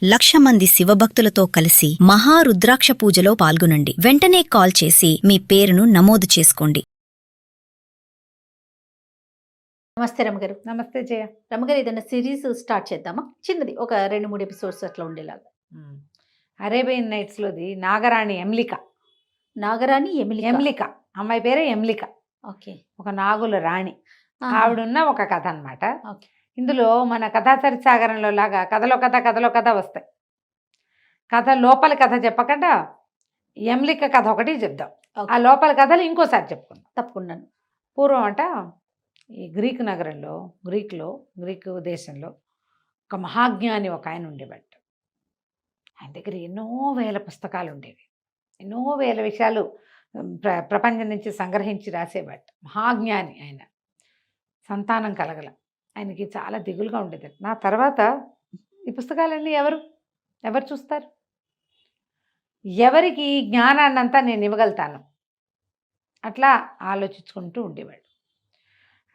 1,00,000 మంది శివభక్తులతో కలిసి మహారుద్రాక్ష పూజలో పాల్గొనండి. వెంటనే కాల్ చేసి మీ పేరును నమోదు చేసుకోండి. నమస్తే రమగారు. నమస్తే జయ. రమగారు, ఏదైనా సిరీస్ స్టార్ట్ చేద్దామా? చిన్నది, ఒక 2-3 ఎపిసోడ్స్ అట్లా ఉండేలాగా. అరేబియన్ నైట్స్లోది నాగరాణి ఎమ్లిక. నాగరాణి ఎమ్లిక అమ్మాయి పేరే ఎమ్లిక. ఓకే. ఒక నాగుల రాణి. ఆహా. ఆవిడున్న ఒక కథ అనమాట. ఓకే. ఇందులో మన కథాచరిసాగరంలో లాగా కథలో కథ వస్తాయి. కథ లోపల కథ చెప్పకుండా ఎమ్లిక కథ ఒకటి చెప్దాం. ఓకే. ఆ లోపల కథలు ఇంకోసారి చెప్పుకుందాం. తప్పకుండాను. పూర్వం అంట ఈ గ్రీకు దేశంలో ఒక మహాజ్ఞాని ఒక ఆయన ఉండేవాడు. ఆయన దగ్గర ఎన్నో వేల పుస్తకాలు ఉండేవి. ఎన్నో వేల విషయాలు ప్రపంచం నుంచి సంగ్రహించి రాసేవాడు. మహాజ్ఞాని ఆయన. సంతానం కలగల. ఆయనకి చాలా దిగులుగా ఉండేది. నా తర్వాత ఈ పుస్తకాలన్నీ ఎవరు చూస్తారు? ఎవరికి ఈ జ్ఞానాన్నంతా నేను ఇవ్వగలుగుతాను? అట్లా ఆలోచించుకుంటూ ఉండేవాడు.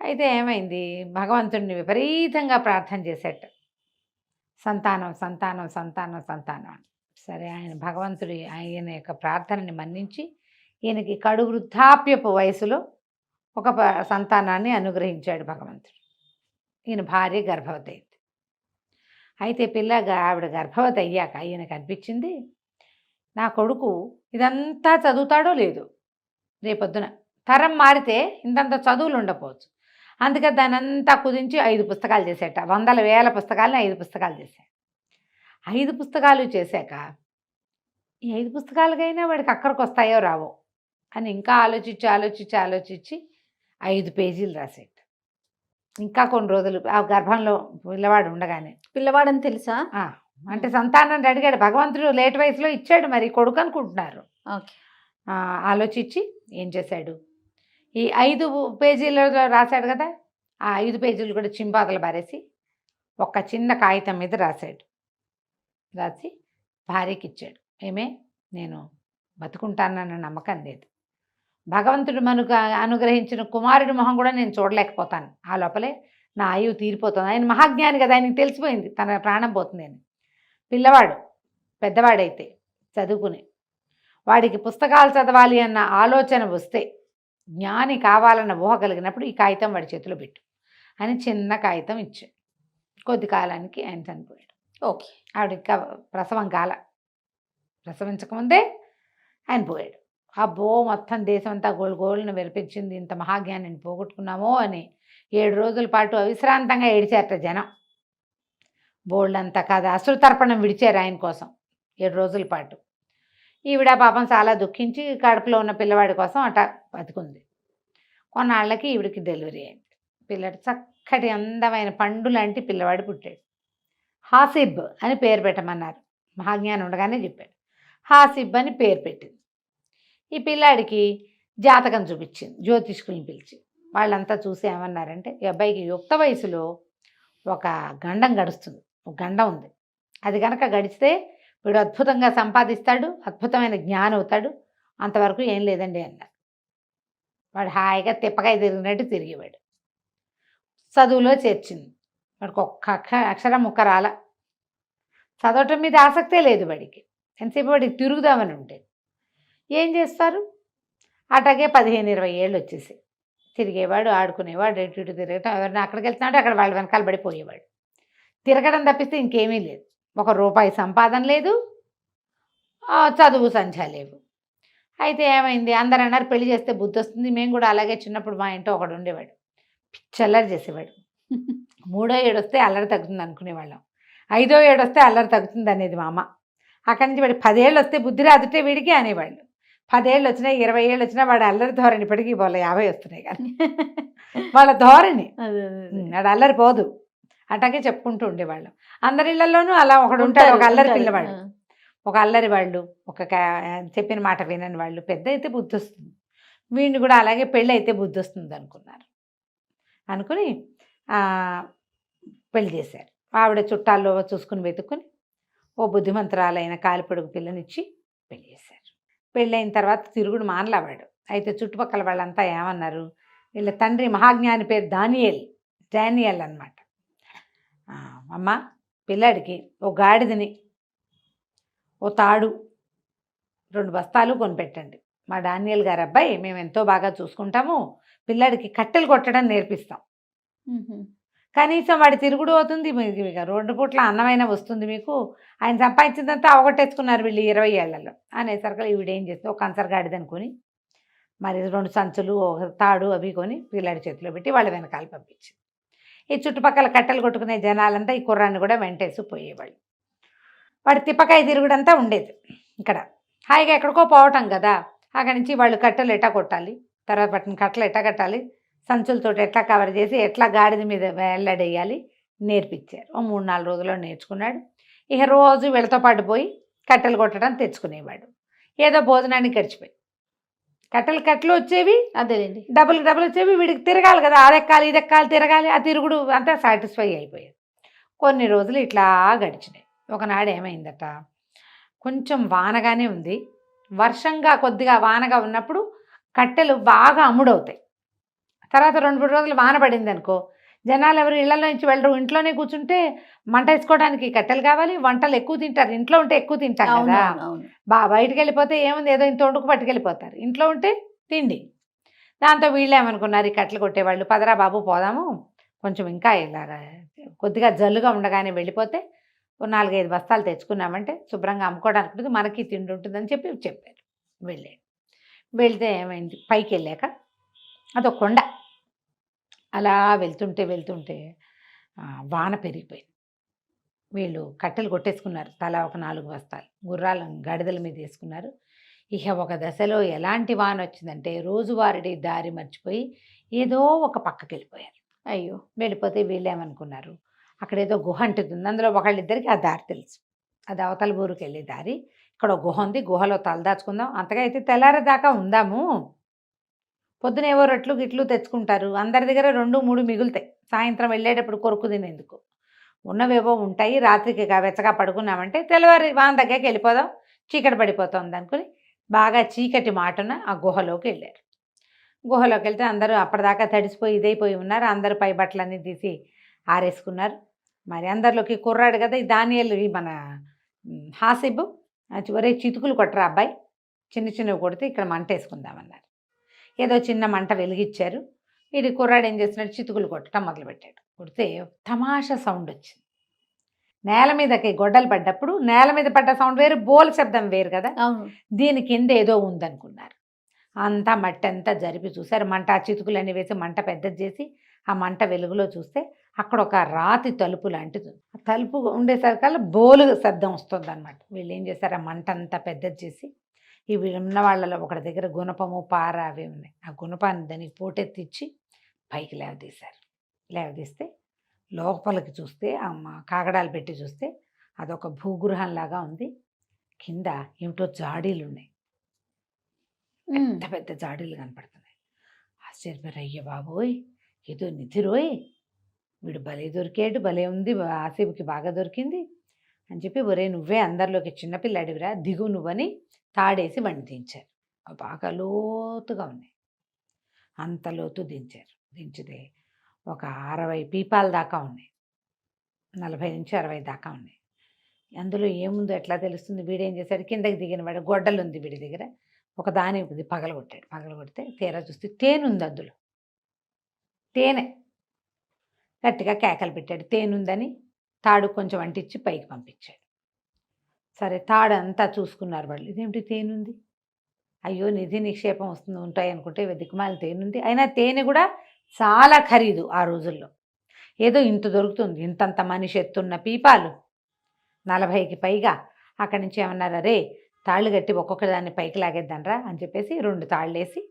అయితే ఏమైంది, భగవంతుడిని విపరీతంగా ప్రార్థన చేసేట. సంతానం అని. సరే, ఆయన యొక్క ప్రార్థనని మన్నించి ఈయనకి కడు వృద్ధాప్యపు వయసులో ఒక సంతానాన్ని అనుగ్రహించాడు భగవంతుడు. ఈయన భార్య గర్భవతి అయింది. అయితే ఆవిడ గర్భవతి అయ్యాక ఈయనకు అనిపించింది, నా కొడుకు ఇదంతా చదువుతాడో లేదో, రేపొద్దున తరం మారితే ఇంతంత చదువులు ఉండకపోవచ్చు. అందుకని దాని అంతా కుదించి 5 పుస్తకాలు చేసేట. 100,000 పుస్తకాలని 5 పుస్తకాలు చేశాడు. 5 పుస్తకాలు చేశాక ఈ 5 పుస్తకాలకైనా వాడికి అక్కడికి వస్తాయో రావో అని ఇంకా ఆలోచించి 5 పేజీలు రాసేట. ఇంకా కొన్ని రోజులు ఆ గర్భంలో పిల్లవాడు ఉండగానే, పిల్లవాడని తెలుసా? అంటే సంతానాన్ని అడిగాడు భగవంతుడు. లేట్ వయసులో ఇచ్చాడు, మరి కొడుకు అనుకుంటున్నారు. ఓకే. ఆలోచించి ఏం చేశాడు, ఈ 5 పేజీలలో రాశాడు కదా, ఆ 5 పేజీలు కూడా చింపాతలు పారేసి ఒక చిన్న కాగితం మీద రాసి భార్యకి ఇచ్చాడు. నేను బతుకుంటానన్న నమ్మకం లేదు. భగవంతుడు మనకు అనుగ్రహించిన కుమారుడి మొహం కూడా నేను చూడలేకపోతాను. ఆ లోపలే నా ఆయువు తీరిపోతుంది. ఆయన మహాజ్ఞాని కదా, ఆయనకి తెలిసిపోయింది తన ప్రాణం పోతుంది అని. పిల్లవాడు పెద్దవాడైతే చదువుకుని వాడికి పుస్తకాలు చదవాలి అన్న ఆలోచన వస్తే, జ్ఞాని కావాలన్న ఊహ కలిగినప్పుడు ఈ కాగితం వాడి చేతిలో పెట్టు అని చిన్న కాగితం ఇచ్చాడు. కొద్ది కాలానికి ఆయన చనిపోయాడు. ఓకే. ఆవిడ ప్రసవించకముందే ఆయన పోయాడు. అబ్బో, మొత్తం దేశం అంతా గోళ్ళను వినిపించింది. ఇంత మహాజ్ఞానిని పోగొట్టుకున్నామో అని 7 రోజుల పాటు అవిశ్రాంతంగా ఏడిచారట జనం. బోళ్ళంతా కాదు, అశ్రుతర్పణం విడిచారు ఆయన కోసం 7 రోజుల పాటు. ఈవిడ పాపం చాలా దుఃఖించి కడుపులో ఉన్న పిల్లవాడి కోసం బతుకుంది. కొన్నాళ్ళకి ఈవిడికి డెలివరీ అయింది. పిల్లడు చక్కటి అందమైన పండు లాంటి పిల్లవాడు పుట్టాడు. హాసిబ్ అని పేరు పెట్టమన్నారు. మహాజ్ఞానం ఉండగానే చెప్పాడు. హాసిబ్ అని పేరు పెట్టింది. ఈ పిల్లాడికి జాతకం చూపించింది జ్యోతిష్కుల్ని పిలిచి. వాళ్ళంతా చూసి ఏమన్నారంటే, ఈ అబ్బాయికి యుక్త వయసులో ఒక గండం గడుస్తుంది, ఒక గండం ఉంది. అది కనుక గడిస్తే వీడు అద్భుతంగా సంపాదిస్తాడు, అద్భుతమైన జ్ఞానం అవుతాడు. అంతవరకు ఏం లేదండి అన్నారు. వాడు హాయిగా తిప్పకాయ తిరిగినట్టు తిరిగేవాడు. చదువులో చేర్చింది. వాడికి ఒక్క అక్షరం ముక్క రాల. చదవటం మీద ఆసక్తే లేదు వాడికి. ఎంతసేపు వాడికి తిరుగుదామని ఉండేది. ఏం చేస్తారు, అటాగే 15-20 ఏళ్ళు వచ్చేసి తిరిగేవాడు, ఆడుకునేవాడు, ఇటు తిరగటం. ఎవరైనా అక్కడికి వెళ్తున్నాడు అక్కడ వాళ్ళ వెనకాల పడిపోయేవాడు. తిరగడం తప్పిస్తే ఇంకేమీ లేదు. ₹1 సంపాదన లేదు, చదువు సంధ్య లేవు. అయితే ఏమైంది, అందరూ అన్నారు పెళ్లి చేస్తే బుద్ధి వస్తుంది. మేము కూడా అలాగే చిన్నప్పుడు మా ఇంట్లో ఒకడు ఉండేవాడు, పిచ్చల్లరి చేసేవాడు. 3వ ఏడు వస్తే అల్లరి తగ్గుతుంది అనుకునేవాళ్ళం. 5వ ఏడు వస్తే అల్లరి తగ్గుతుంది అనేది మా అమ్మ. అక్కడి నుంచి వాడి 10 ఏళ్ళు వస్తే బుద్ధి రాదుటే వీడికి అనేవాళ్ళు. 10 ఏళ్ళు వచ్చినా 20 ఏళ్ళు వచ్చినా వాడు అల్లరి ధోరణి ఇప్పటికీ పోలే. 50 వస్తున్నాయి కానీ వాళ్ళ ధోరణి వాడు అల్లరి పోదు. అట్లాగే చెప్పుకుంటూ ఉండేవాళ్ళం. అందరి ఇళ్లలోనూ అలా ఒకడు ఉంటాడు, ఒక అల్లరి పిల్లవాడు, ఒక అల్లరి వాళ్ళు, ఒక చెప్పిన మాట వినని వాళ్ళు. పెద్ద అయితే బుద్ధి వస్తుంది, వీడిని కూడా అలాగే పెళ్ళి అయితే బుద్ధి వస్తుంది అనుకుని పెళ్లి చేశారు. ఆవిడ చుట్టాల్లో చూసుకుని వెతుక్కుని ఓ బుద్ధిమంతురాలైన కాలిపొడుగు పిల్లనిచ్చి పెళ్లి చేశారు. పెళ్ళైన తర్వాత తిరుగుడు మానలావాడు. అయితే చుట్టుపక్కల వాళ్ళంతా ఏమన్నారు, వీళ్ళ తండ్రి మహాజ్ఞాని పేరు డానియల్ అనమాట. అమ్మ, పిల్లాడికి ఓ గాడిదని ఓ తాడు 2 బస్తాలు కొనిపెట్టండి. మా డానియల్ గారు అబ్బాయి మేము ఎంతో బాగా చూసుకుంటాము, పిల్లాడికి కట్టెలు కొట్టడం నేర్పిస్తాం, కనీసం వాడి తిరుగుడు అవుతుంది, మీకు 2 పూట్ల అన్నమైనా వస్తుంది మీకు, ఆయన సంపాదించిందంతా అవగొట్టేసుకున్నారు వీళ్ళు 20 ఏళ్లలో అనేసరికి ఈవిడేం చేస్తే ఒక కంచరగాడిది అనుకుని మరి 2 సంచులు ఒక తాడు అవి కొని పిల్లాడి చేతిలో పెట్టి వాళ్ళ వెనకాల పంపించింది. ఈ చుట్టుపక్కల కట్టెలు కొట్టుకునే జనాలంతా ఈ కుర్రాన్ని కూడా వెంటేసి పోయేవాళ్ళు. వాడి తిప్పకాయ తిరుగుడంతా ఉండేది. ఇక్కడ హాయిగా ఎక్కడికో పోవటం కదా, అక్కడి నుంచి వాళ్ళు కట్టెలు ఎట్టా కొట్టాలి, తర్వాత పట్టిన కట్టెలు ఎట్టా కట్టాలి, సంచులతో ఎట్లా కవర్ చేసి ఎట్లా గాడిద మీద వెళ్ళడేయాలి నేర్పించారు. ఓ 3-4 రోజుల్లో నేర్చుకున్నాడు. ఇక రోజు వీళ్ళతో పాటు పోయి కట్టెలు కొట్టడం తెచ్చుకునేవాడు. ఏదో భోజనానికి గడిచిపోయి కట్టెలు వచ్చేవి, అదేలేండి, డబ్బులు వచ్చేవి, వీడికి తిరగాలి కదా, అదెక్కాలి ఇదెక్కాలి తిరగాలి, ఆ తిరుగుడు అంతా సాటిస్ఫై అయిపోయాడు. కొన్ని రోజులు ఇట్లా గడిచినాయి. ఒకనాడు ఏమైందట, కొంచెం వానగానే ఉంది, వర్షంగా కొద్దిగా వానగా ఉన్నప్పుడు కట్టెలు బాగా అమ్ముడవుతాయి. తర్వాత 2-3 రోజులు వాన పడింది అనుకో, జనాలు ఎవరు ఇళ్లలో నుంచి వెళ్ళరు, ఇంట్లోనే కూర్చుంటే మంట వేసుకోవడానికి కట్టెలు కావాలి, వంటలు ఎక్కువ తింటారు, ఇంట్లో ఉంటే ఎక్కువ తింటారు కదా, బయటికి వెళ్ళిపోతే ఏముంది ఏదో ఇంత వండుకు పట్టుకెళ్ళిపోతారు, ఇంట్లో ఉంటే తిండి. దాంతో వీళ్ళు ఏమనుకున్నారు, ఈ కట్టెలు కొట్టేవాళ్ళు, పదరా బాబు పోదాము, కొంచెం ఇంకా ఇలాగా కొద్దిగా జల్లుగా ఉండగానే వెళ్ళిపోతే 4-5 బస్తాలు తెచ్చుకున్నామంటే శుభ్రంగా అమ్ముకోవడానికి ఉంటుంది, మనకి తిండి ఉంటుందని చెప్పారు. వెళ్తే ఏమైంది, పైకి వెళ్ళాక అదొక కొండ, అలా వెళ్తుంటే వాన పెరిగిపోయింది. వీళ్ళు కట్టెలు కొట్టేసుకున్నారు, తలా ఒక 4 బస్తాలు గుర్రాలను గాడిదల మీద వేసుకున్నారు. ఇక ఒక దశలో ఎలాంటి వాన వచ్చిందంటే రోజువారీ దారి మర్చిపోయి ఏదో ఒక పక్కకి వెళ్ళిపోయారు. అయ్యో, వెళ్ళిపోతే వీళ్ళు ఏమనుకున్నారు, అక్కడ ఏదో గుహ అంటుంది, అందులో ఒకళ్ళిద్దరికి ఆ దారి తెలుసు, అది అవతల ఊరికి వెళ్ళే దారి, ఇక్కడ ఒక గుహ ఉంది, గుహలో తలదాచుకుందాం, అంతగా అయితే తెల్లారేదాకా ఉందాము, పొద్దున ఏవో రొట్లు గిట్లు తెచ్చుకుంటారు, అందరి దగ్గర 2-3 మిగులుతాయి, సాయంత్రం వెళ్ళేటప్పుడు కొరుకు తినేందుకు, ఉన్నవేవో ఉంటాయి, రాత్రికి వెచ్చగా పడుకున్నామంటే తెల్లవారి వాన దగ్గరికి వెళ్ళిపోదాం, చీకటి పడిపోతుంది అనుకుని బాగా చీకటి మాటున ఆ గుహలోకి వెళ్ళారు. గుహలోకి వెళ్తే అందరూ అప్పటిదాకా తడిసిపోయి ఇదైపోయి ఉన్నారు, అందరూ పై బట్టలన్నీ తీసి ఆరేసుకున్నారు. మరి అందరిలోకి కుర్రాడు కదా ఈ దానియేలు, మన హాసిబు, ఒరే చితుకులు కొట్టరా అబ్బాయి, చిన్నవి కొడితే ఇక్కడ మంట వేసుకుందామన్నారు. ఏదో చిన్న మంట వెలిగించారు. ఇది కుర్రాడు ఏం చేస్తున్నాడు, చితుకులు కొట్టడం మొదలుపెట్టాడు. కొడితే తమాషా సౌండ్ వచ్చింది. నేల మీదకి గొడ్డలు పడ్డప్పుడు నేల మీద పడ్డ సౌండ్ వేరు, బోల్ శబ్దం వేరు కదా, దీని కింద ఏదో ఉందనుకున్నారు. అంతా మట్టి అంతా జరిపి చూశారు, మంట చితుకులన్నీ వేసి మంట పెద్దది చేసి ఆ మంట వెలుగులో చూస్తే అక్కడ ఒక రాతి తలుపు లాంటిది ఉంది. ఆ తలుపు ఉండేసరికల్లా బోలు శబ్దం వస్తుంది అనమాట. వీళ్ళు ఏం చేశారు, ఆ మంట అంతా పెద్దది చేసి ఈ ఉన్న వాళ్ళలో ఒకటి దగ్గర గుణపము పార అవి ఉన్నాయి, ఆ గుణపాన్ని దానికి పోటెత్తిచ్చి పైకి లేవదీస్తే లోపలికి చూస్తే కాగడాలు పెట్టి చూస్తే అదొక భూగృహంలాగా ఉంది. కింద ఏమిటో జాడీలు ఉన్నాయి, పెద్ద పెద్ద జాడీలు కనపడుతున్నాయి. ఆశ్చర్యపోయారు, అయ్య బాబోయ్ ఏదో నిధిరోయ్, వీడు భలే దొరికాడు, భలే ఉంది, ఆసిబుకి బాగా దొరికింది అని చెప్పి, ఒరే నువ్వే అందరిలోకి చిన్నపిల్లాడివిరా, దిగు నువ్వని తాడేసి వండి దించారు. బాగా లోతుగా ఉన్నాయి, అంత లోతు దించారు. దించితే ఒక 60 పీపాల దాకా ఉన్నాయి, 40 నుంచి 60 దాకా ఉన్నాయి. అందులో ఏముందో ఎట్లా తెలుస్తుంది, వీడేం చేశాడు, కిందకి దిగిన వాడు గొడ్డలు ఉంది వీడి దగ్గర, ఒక దాని పగలగొట్టాడు. పగలగొడితే తీరా చూస్తే తేనె ఉంది, అందులో తేనె. గట్టిగా కేకలు పెట్టాడు, తేనుందని తాడు కొంచెం అంటించి పైకి పంపించాడు. సరే తాడు అంతా చూసుకున్నారు వాళ్ళు, ఇదేమిటి తేనుంది, అయ్యో నిధి నిక్షేపం ఉంటాయి అనుకుంటే దిక్కుమాల తేనుంది. అయినా తేనె కూడా చాలా ఖరీదు ఆ రోజుల్లో, ఏదో ఇంత దొరుకుతుంది, ఇంతంత మనిషి ఎత్తున్న పీపాలు 40కి పైగా. అక్కడి నుంచి ఏమన్నారు, అరే తాళ్ళు కట్టి ఒక్కొక్క దాన్ని పైకి లాగేద్దానరా అని చెప్పేసి 2 తాళ్ళు వేసి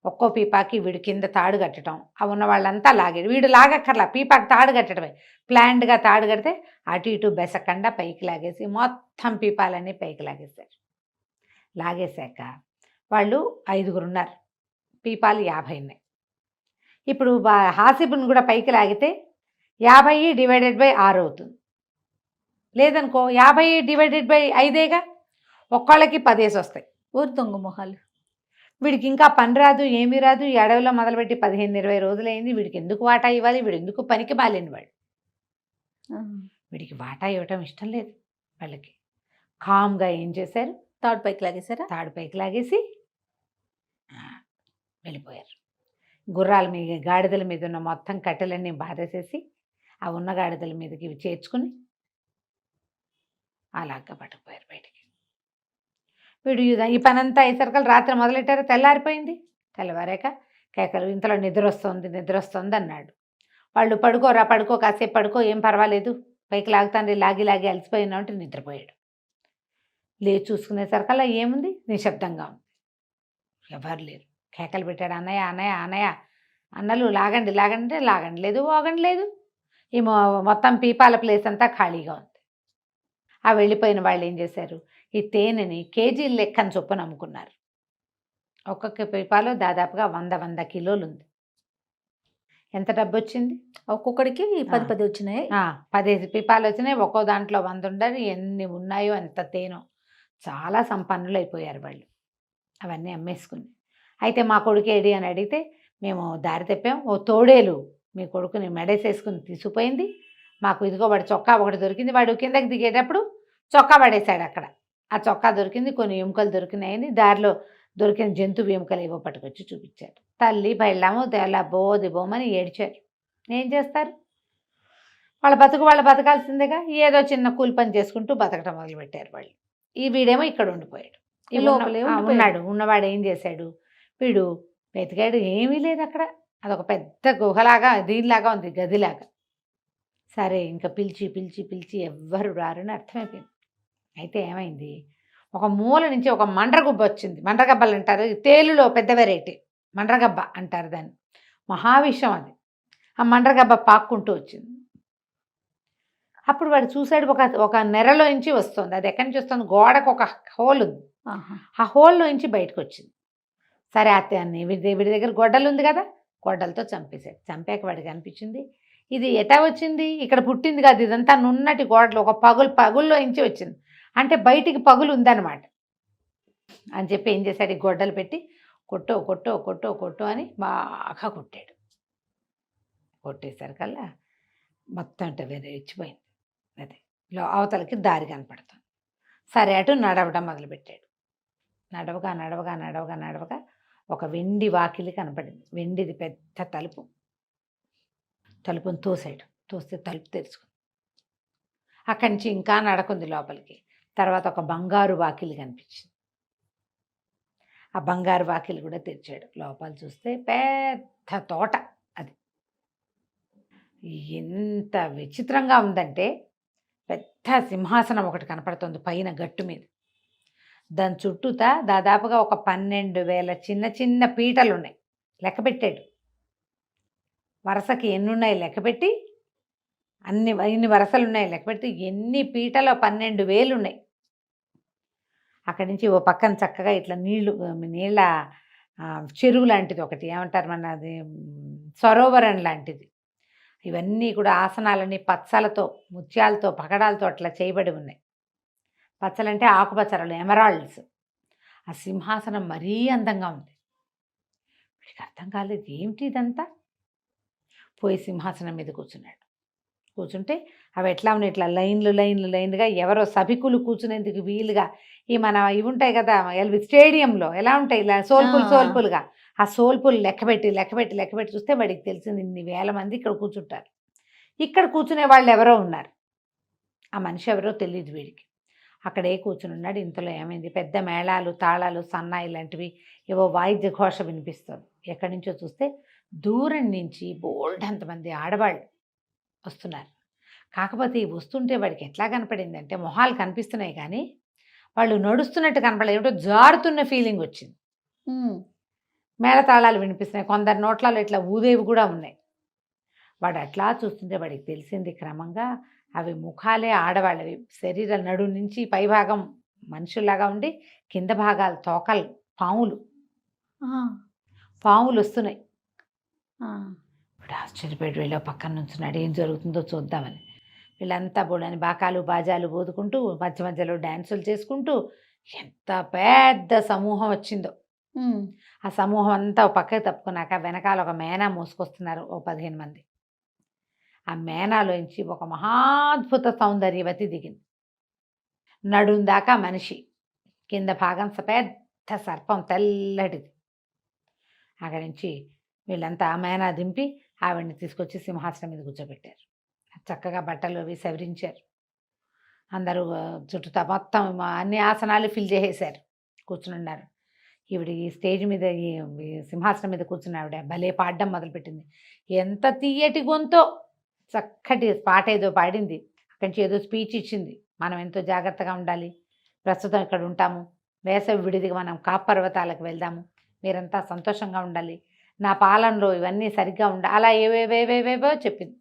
ఒక్కో పీపాకి వీడి కింద తాడు కట్టడం, ఆ ఉన్న వాళ్ళంతా లాగాడు. వీడు లాగక్కర్లా, పీపాకి తాడు కట్టడమే, ప్లాండ్గా తాడు కడితే అటు ఇటు బెసకుండా పైకి లాగేసి మొత్తం పీపాలన్నీ పైకి లాగేశారు. లాగేశాక వాళ్ళు 5గురు ఉన్నారు, పీపాలు 50 ఉన్నాయి. ఇప్పుడు హాసిబుని కూడా పైకి లాగితే 50 డివైడెడ్ బై 6 అవుతుంది. లేదనుకో 50 డివైడెడ్ బై 5 ఒక్కళ్ళకి 10 వస్తాయి. ఊరు దొంగ మొహాలు. వీడికి ఇంకా పని రాదు, ఏమీ రాదు, ఈ అడవిలో మొదలుపెట్టి 15-20 రోజులైంది, వీడికి ఎందుకు వాటా ఇవ్వాలి, వీడు ఎందుకు పనికి మాలేని వాడు, వీడికి వాటా ఇవ్వటం ఇష్టం లేదు వాళ్ళకి. కామ్గా ఏం చేశారు, థర్డ్ పైకి లాగేశారా? తాడు పైకి లాగేసి ఆ, వెళ్ళిపోయారు. గుర్రాల మీద, గాడిదల మీద ఉన్న మొత్తం కట్టెలన్నీ బాధేసేసి ఆ ఉన్న గాడిదల మీదకి ఇవి చేర్చుకుని అలాగా పట్టుకుపోయారు బయటికి. వీడు ఈ పనంతా అయ్యేసరికి రాత్రి మొదలెట్టారు. తెల్లారిపోయింది. తెల్లవారాక కేకలు, ఇంతలో నిద్ర వస్తుంది అన్నాడు. వాళ్ళు పడుకో కాసేపు పడుకో, ఏం పర్వాలేదు, పైకి లాగుతాను, లాగి అలసిపోయినా అంటే నిద్రపోయాడు. లేచి చూసుకునేసరికల్లా ఏముంది, నిశ్శబ్దంగా ఉంది, ఎవరు లేరు. కేకలు పెట్టాడు, అన్నయ్య అన్నలు లాగండి లేదు, ఓగండి లేదు. ఈ మొత్తం పీపాల ప్లేస్ అంతా ఖాళీగా ఉంది. ఆ వెళ్ళిపోయిన వాళ్ళు ఏం చేశారు, ఈ తేనెని కేజీల లెక్కన చొప్పున అమ్ముకున్నారు. ఒక్కొక్క పీపాలో దాదాపుగా 100 కిలోలు ఉంది. ఎంత డబ్బు వచ్చింది? ఒక్కొక్కడికి 10 వచ్చినాయి. 15 పీపాలు వచ్చినాయి. ఒక్కో దాంట్లో 100 ఉండాలి. ఎన్ని ఉన్నాయో అంత తేనె. చాలా సంపన్నులు అయిపోయారు వాళ్ళు అవన్నీ అమ్మేసుకుని. అయితే మా కొడుకు ఏడి అని అడిగితే, మేము దారి తెప్పాం, ఓ తోడేలు మీ కొడుకుని మెడేసేసుకుని తీసుకుపోయింది, మాకు ఇదిగో వాడి చొక్కా ఒకటి దొరికింది. వాడు కిందకి దిగేటప్పుడు చొక్కా పడేశాడు అక్కడ. ఆ చొక్కా దొరికింది, కొన్ని ఎముకలు దొరికినాయని దారిలో దొరికిన జంతువు ఎముకలు ఏవో పట్టుకొచ్చి చూపించాడు. తల్లి బయళ్ళాము తెల్ల బోమని ఏడ్చారు. ఏం చేస్తారు, వాళ్ళ బతకాల్సిందేగా. ఏదో చిన్న కూలి పని చేసుకుంటూ బతకటం మొదలుపెట్టారు వాళ్ళు. ఈ వీడేమో ఇక్కడ ఉండిపోయాడు. ఉన్నవాడు ఏం చేశాడు, వీడు వెతికాడు, ఏమీ లేదు అక్కడ. అదొక పెద్ద గుహలాగా, దీనిలాగా ఉంది, గదిలాగా. సరే ఇంకా పిలిచి ఎవ్వరు రారని అర్థమైపోయింది. అయితే ఏమైంది, ఒక మూల నుంచి ఒక మండ్రగుబ్బ వచ్చింది. మండ్రగబ్బలు అంటారు, తేలులో పెద్ద వెరైటీ మండ్రగబ్బ అంటారు దాన్ని. మహావిషం అది. ఆ మండ్రగబ్బ పాక్కుంటూ వచ్చింది. అప్పుడు వాడు చూశాడు, ఒక నెరలో నుంచి వస్తుంది. అది ఎక్కడి నుంచి వస్తుంది, గోడకు ఒక హోల్ ఉంది. ఆ హోల్లో నుంచి బయటకు వచ్చింది. సరే అతన్ని వీడి దగ్గర గొడ్డలు ఉంది కదా, గొడ్డలతో చంపేశాడు. చంపాక వాడికి అనిపించింది, ఇది ఎటా వచ్చింది, ఇక్కడ పుట్టింది కాదు, ఇదంతా నున్నటి గోడలు, ఒక పగుల్లో నుంచి వచ్చింది, అంటే బయటికి పగులు ఉందన్నమాట అని చెప్పి ఏం చేశాడు, ఈ గొడ్డలు పెట్టి కొట్టో అని బాగా కొట్టాడు. కొట్టేసరికల్లా మొత్తం అంటే వేరే ఇచ్చిపోయింది. అదే అవతలకి దారి కనపడుతుంది. సరే అటు నడవడం మొదలుపెట్టాడు. నడవగా ఒక వెండి వాకిలి కనపడింది. వెండిది పెద్ద తలుపుని తోస్తే తలుపు తెరుచుకుంది. అక్కడి నుంచి ఇంకా నడకుంది లోపలికి. తర్వాత ఒక బంగారు వాకిలి కనిపించింది. ఆ బంగారు వాకిలి కూడా తెరిచాడు. లోపల చూస్తే పెద్ద తోట. అది ఎంత విచిత్రంగా ఉందంటే, పెద్ద సింహాసనం ఒకటి కనపడుతుంది పైన గట్టు మీద. దాని చుట్టూతా దాదాపుగా ఒక 12,000 చిన్న పీటలు ఉన్నాయి. లెక్క పెట్టాడు, వరుసకి ఎన్ని ఉన్నాయి లెక్కపెట్టి, ఇన్ని వరుసలు ఉన్నాయి లెక్కపెట్టి, ఎన్ని పీటలో 12,000 ఉన్నాయి. అక్కడి నుంచి ఓ పక్కన చక్కగా ఇట్లా నీళ్ళ చెరువు లాంటిది ఒకటి, ఏమంటారు మన అది, సరోవరం లాంటిది. ఇవన్నీ కూడా ఆసనాలన్నీ పచ్చలతో, ముత్యాలతో, పగడాలతో అట్లా చేయబడి ఉన్నాయి. పచ్చలంటే ఆకుపచ్చలు, ఎమరాల్డ్స్. ఆ సింహాసనం మరీ అందంగా ఉంది. వీడికి అర్థం కాలేదు, ఏమిటి ఇదంతా. పోయి సింహాసనం మీద కూర్చుంటే అవి ఎట్లా ఉన్నాయి, ఇట్లా లైన్లుగా ఎవరో సభికులు కూర్చునేందుకు వీలుగా, ఇవి ఉంటాయి కదా స్టేడియంలో ఎలా ఉంటాయి, ఇలా సోల్పులుగా, ఆ సోల్పులు లెక్కపెట్టి చూస్తే వాడికి తెలిసింది, ఇన్ని వేల మంది ఇక్కడ కూర్చుంటారు. ఇక్కడ కూర్చునే వాళ్ళు ఎవరో ఉన్నారు. ఆ మనిషి ఎవరో తెలియదు వీడికి. అక్కడే కూర్చుని ఉన్నాడు. ఇంతలో ఏమైంది, పెద్ద మేళాలు, తాళాలు, సన్నాయి లాంటివి ఏవో వాయిద్య ఘోష వినిపిస్తుంది. ఎక్కడి నుంచో చూస్తే దూరం నుంచి బోల్డంతమంది ఆడవాళ్ళు వస్తున్నారు. కాకపోతే ఈ వస్తుంటే వాడికి ఎట్లా కనపడింది అంటే, మొహాలు కనిపిస్తున్నాయి కానీ వాళ్ళు నడుస్తున్నట్టు కనపడలేదు, ఏమిటో జారుతున్న ఫీలింగ్ వచ్చింది. మేళతాళాలు వినిపిస్తున్నాయి, కొందరు నోట్లలో ఇట్లా ఊదేవి కూడా ఉన్నాయి. వాడు అట్లా చూస్తుంటే వాడికి తెలిసింది క్రమంగా అవి ముఖాలే ఆడవాళ్ళవి. శరీరం నడు నుంచి పైభాగం మనుషుల్లాగా ఉండి, కింద భాగాలు తోకలు పాములు వస్తున్నాయి. ఇప్పుడు ఆశ్చర్యపోయి వెళ్ళి పక్కన నుంచున్నాడు, ఏం జరుగుతుందో చూద్దామని. వీళ్ళంతా బోడని బాకాలు బాజాలు బోదుకుంటూ, మధ్యలో డ్యాన్సులు చేసుకుంటూ, ఎంత పెద్ద సమూహం వచ్చిందో. ఆ సమూహం అంతా పక్కకి తప్పుకున్నాక వెనకాల ఒక మేనా మోసుకొస్తున్నారు, ఓ 15 మంది. ఆ మేనాలోంచి ఒక మహాద్భుత సౌందర్యవతి దిగింది. నడుం దాకా మనిషి, కింద భాగం పెద్ద సర్పం తెల్లటిది. అక్కడి నుంచి వీళ్ళంతా మేనా దింపి ఆవిడని తీసుకొచ్చి సింహాసనం మీద కూర్చోబెట్టారు. చక్కగా బట్టలు అవి సవరించారు. అందరూ చుట్టూతా మొత్తం అన్ని ఆసనాలు ఫిల్ చేసేశారు. కూర్చునున్నారు. ఈవిడ ఈ స్టేజ్ మీద ఈ సింహాసనం మీద కూర్చున్న ఆవిడ భలే పాడడం మొదలుపెట్టింది. ఎంత తీయటి గొంతో, చక్కటి పాట ఏదో పాడింది. అక్కడి నుంచి ఏదో స్పీచ్ ఇచ్చింది. మనం ఎంతో జాగ్రత్తగా ఉండాలి, ప్రస్తుతం ఇక్కడ ఉంటాము, వేసవి విడిదిగా మనం కాప్ పర్వతాలకు వెళ్దాము, మీరంతా సంతోషంగా ఉండాలి, నా పాలనలో ఇవన్నీ సరిగ్గా అలా ఏవేవేవేవేవో చెప్పింది.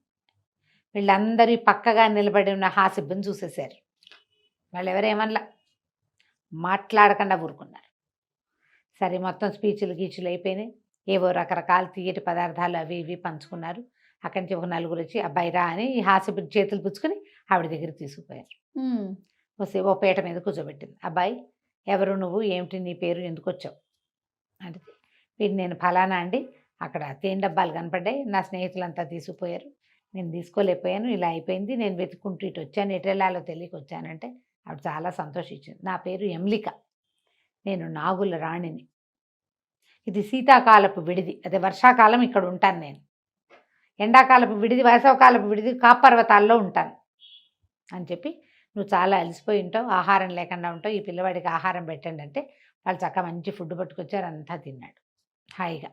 వీళ్ళందరూ పక్కగా నిలబడి ఉన్న హాసిబ్బని చూసేశారు. వాళ్ళు ఎవరేమన్నా మాట్లాడకుండా ఊరుకున్నారు. సరే, మొత్తం స్పీచ్లు గీచులు అయిపోయినాయి. ఏవో రకరకాల తీయటి పదార్థాలు అవి ఇవి పంచుకున్నారు. అక్కడి నుంచి ఒక నలుగురు వచ్చి అబ్బాయి రా అని ఈ హాసిబ్బు చేతులు పుచ్చుకొని ఆవిడ దగ్గర తీసుకుపోయారు. వస్తే ఓ పీట మీద కూర్చోబెట్టింది. అబ్బాయి, ఎవరు నువ్వు, ఏమిటి నీ పేరు, ఎందుకు వచ్చావు అంటే, వీడు నేను ఫలానా అండి, అక్కడ తేనె డబ్బాలు కనపడ్డాయి, నా స్నేహితులంతా తీసుకుపోయారు, నేను తీసుకోలేకపోయాను, ఇలా అయిపోయింది, నేను వెతుక్కుంటూ ఇటు వచ్చాను, ఎటు వెళ్ళాలో తెలియక వచ్చానంటే ఆవిడ చాలా సంతోషించింది. నా పేరు యమ్లిక, నేను నాగుల రాణిని, ఇది శీతాకాలపు విడిది, అదే వర్షాకాలం ఇక్కడ ఉంటాను నేను, ఎండాకాలపు విడిది వేసవకాలపు విడిది కాప్ పర్వతాల్లో ఉంటాను అని చెప్పి, నువ్వు చాలా అలసిపోయి ఉంటావు, ఆహారం లేకుండా ఉంటావు, ఈ పిల్లవాడికి ఆహారం పెట్టండి అంటే వాళ్ళు చక్కగా మంచి ఫుడ్ పట్టుకొచ్చారు. అంతా తిన్నాడు హాయిగా.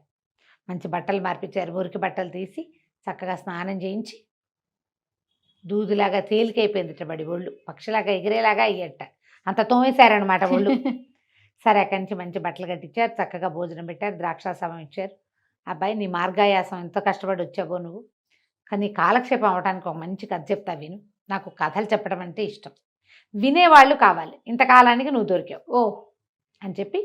మంచి బట్టలు మార్పించారు, మురికి బట్టలు తీసి చక్కగా స్నానం చేయించి దూదులాగా తేలికైపోయింది ఇట్లబడి ఒళ్ళు, పక్షిలాగా ఎగిరేలాగా అయ్యట, అంత తోమేశారనమాట ఒళ్ళు. సరే, అక్కడి నుంచి మంచి బట్టలు కట్టించారు, చక్కగా భోజనం పెట్టారు, ద్రాక్షాసమం ఇచ్చారు. అబ్బాయి, నీ మార్గాయాసం ఎంతో కష్టపడి వచ్చావో నువ్వు, కానీ కాలక్షేపం అవడానికి ఒక మంచి కథ చెప్తా విను, నాకు కథలు చెప్పడం అంటే ఇష్టం, వినేవాళ్ళు కావాలి, ఇంతకాలానికి నువ్వు దొరికావు ఓ అని చెప్పి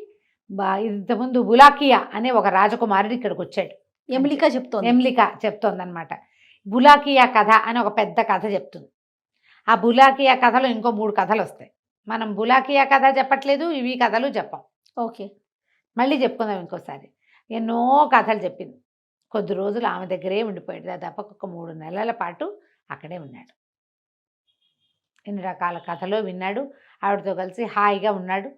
ఇంతకుముందు బులాకియా అనే ఒక రాజకుమారుడు ఇక్కడికి వచ్చాడు. యమ్లిక చెప్తోందనమాట. బులాకియా కథ అని ఒక పెద్ద కథ చెప్తుంది. ఆ బులాకియా కథలో ఇంకో 3 కథలు వస్తాయి. మనం బులాకియా కథ చెప్పట్లేదు, ఇవి కథలు చెప్పాం. ఓకే, మళ్ళీ చెప్పుకుందాం ఇంకోసారి. ఎన్నో కథలు చెప్పింది. కొద్ది రోజులు ఆమె దగ్గరే ఉండిపోయాడు. దాదాపు ఒక 3 నెలల పాటు అక్కడే ఉన్నాడు. ఎన్ని రకాల కథలో విన్నాడు, ఆవిడతో కలిసి హాయిగా ఉన్నాడు.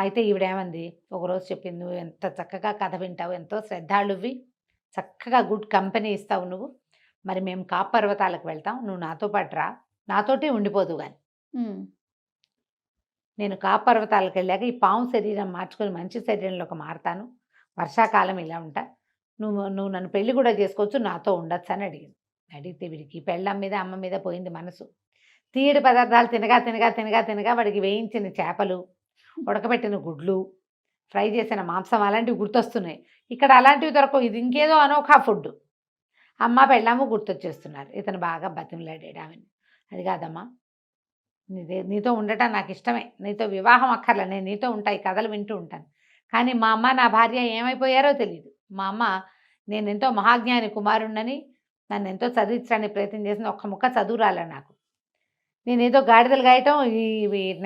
అయితే ఈవిడేమంది, ఒకరోజు చెప్పింది, నువ్వు ఎంత చక్కగా కథ వింటావు, ఎంతో శ్రద్ధాళువి, చక్కగా గుడ్ కంపెనీ ఇస్తావు నువ్వు, మరి మేము కాప్ పర్వతాలకు వెళ్తాం, నువ్వు నాతో పాటు రా, నాతోటి ఉండిపోదు కానీ నేను కాప్ పర్వతాలకు వెళ్ళాక ఈ పాము శరీరం మార్చుకొని మంచి శరీరంలోకి మారుతాను, వర్షాకాలం ఇలా ఉంటా, నువ్వు నన్ను పెళ్లి కూడా చేసుకోవచ్చు, నాతో ఉండొచ్చు అని అడిగింది. అడిగితే వీడికి పెళ్ళం మీద అమ్మ మీద పోయింది మనసు. తీయడి పదార్థాలు తినగా తినగా తినగా తినగా వాడికి వేయించిన చేపలు, ఉడకబెట్టిన గుడ్లు, ఫ్రై చేసిన మాంసం అలాంటివి గుర్తొస్తున్నాయి. ఇక్కడ అలాంటివి దొరకవు, ఇది ఇంకేదో అనోఖా ఫుడ్. అమ్మ పెళ్ళాము గుర్తొచ్చేస్తున్నారు. ఇతను బాగా బతిమలాడాడు ఆమెను. అది కాదమ్మా, నీతో ఉండటం నాకు ఇష్టమే, నీతో వివాహం అక్కర్లే, నేను నీతో ఉంటా, ఈ కథలు వింటూ ఉంటాను, కానీ మా అమ్మ నా భార్య ఏమైపోయారో తెలియదు. మా అమ్మ నేను ఎంతో మహాజ్ఞాని కుమారుణ్ణని, నన్ను ఎంతో చదివించడానికి ప్రయత్నం చేసిన, ఒక్క ముక్క చదువు రాలే నాకు, నేనేదో గాడిదలు గాయటం,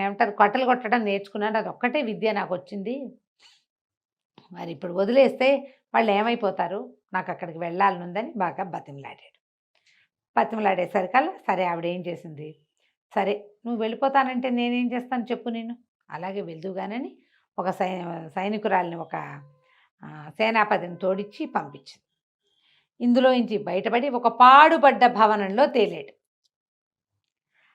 ఏమంటారు కొట్టలు కొట్టడం నేర్చుకున్నాను, అది ఒక్కటే విద్య నాకు వచ్చింది, మరి ఇప్పుడు వదిలేస్తే వాళ్ళు ఏమైపోతారు, నాకు అక్కడికి వెళ్ళాలనుందని బాగా బతిమలాడాడు. బతిమలాడేసరికల్లా సరే, ఆవిడ ఏం చేసింది, సరే నువ్వు వెళ్ళిపోతానంటే నేనేం చేస్తాను చెప్పు, నేను అలాగే వెళ్దుగానని ఒక సైనికురాలిని, ఒక సేనాపతిని తోడిచ్చి పంపించింది. ఇందులోంచి బయటపడి ఒక పాడుపడ్డ భవనంలో తేలాడు.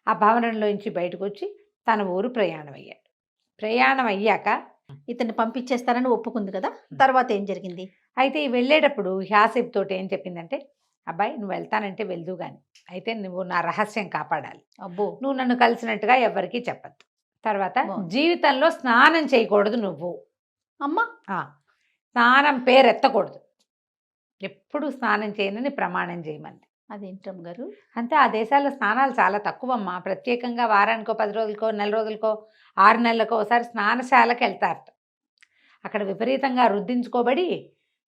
ఆ భవనంలోంచి బయటకు వచ్చి తన ఊరు ప్రయాణం అయ్యాడు. ప్రయాణం అయ్యాక ఇతన్ని పంపించేస్తానని ఒప్పుకుంది కదా, తర్వాత ఏం జరిగింది? అయితే వెళ్ళేటప్పుడు హ్యాసిబ్ తోటి ఏం చెప్పిందంటే, అబ్బాయి నువ్వు వెళ్తానంటే వెళ్దు కానీ, అయితే నువ్వు నా రహస్యం కాపాడాలి, అబ్బో, నువ్వు నన్ను కలిసినట్టుగా ఎవరికీ చెప్పద్దు, తర్వాత జీవితంలో స్నానం చేయకూడదు నువ్వు, అమ్మా స్నానం పేరెత్తకూడదు, ఎప్పుడు స్నానం చేయనని ప్రమాణం చేయమంది. అదేంటమ్మ గారు, అంటే ఆ దేశాల్లో స్నానాలు చాలా తక్కువమ్మా, ప్రత్యేకంగా వారానికో 10 రోజులకో నెల రోజులకో 6 నెలలకో ఒకసారి స్నానశాలకు వెళ్తారట. అక్కడ విపరీతంగా రుద్దించుకోబడి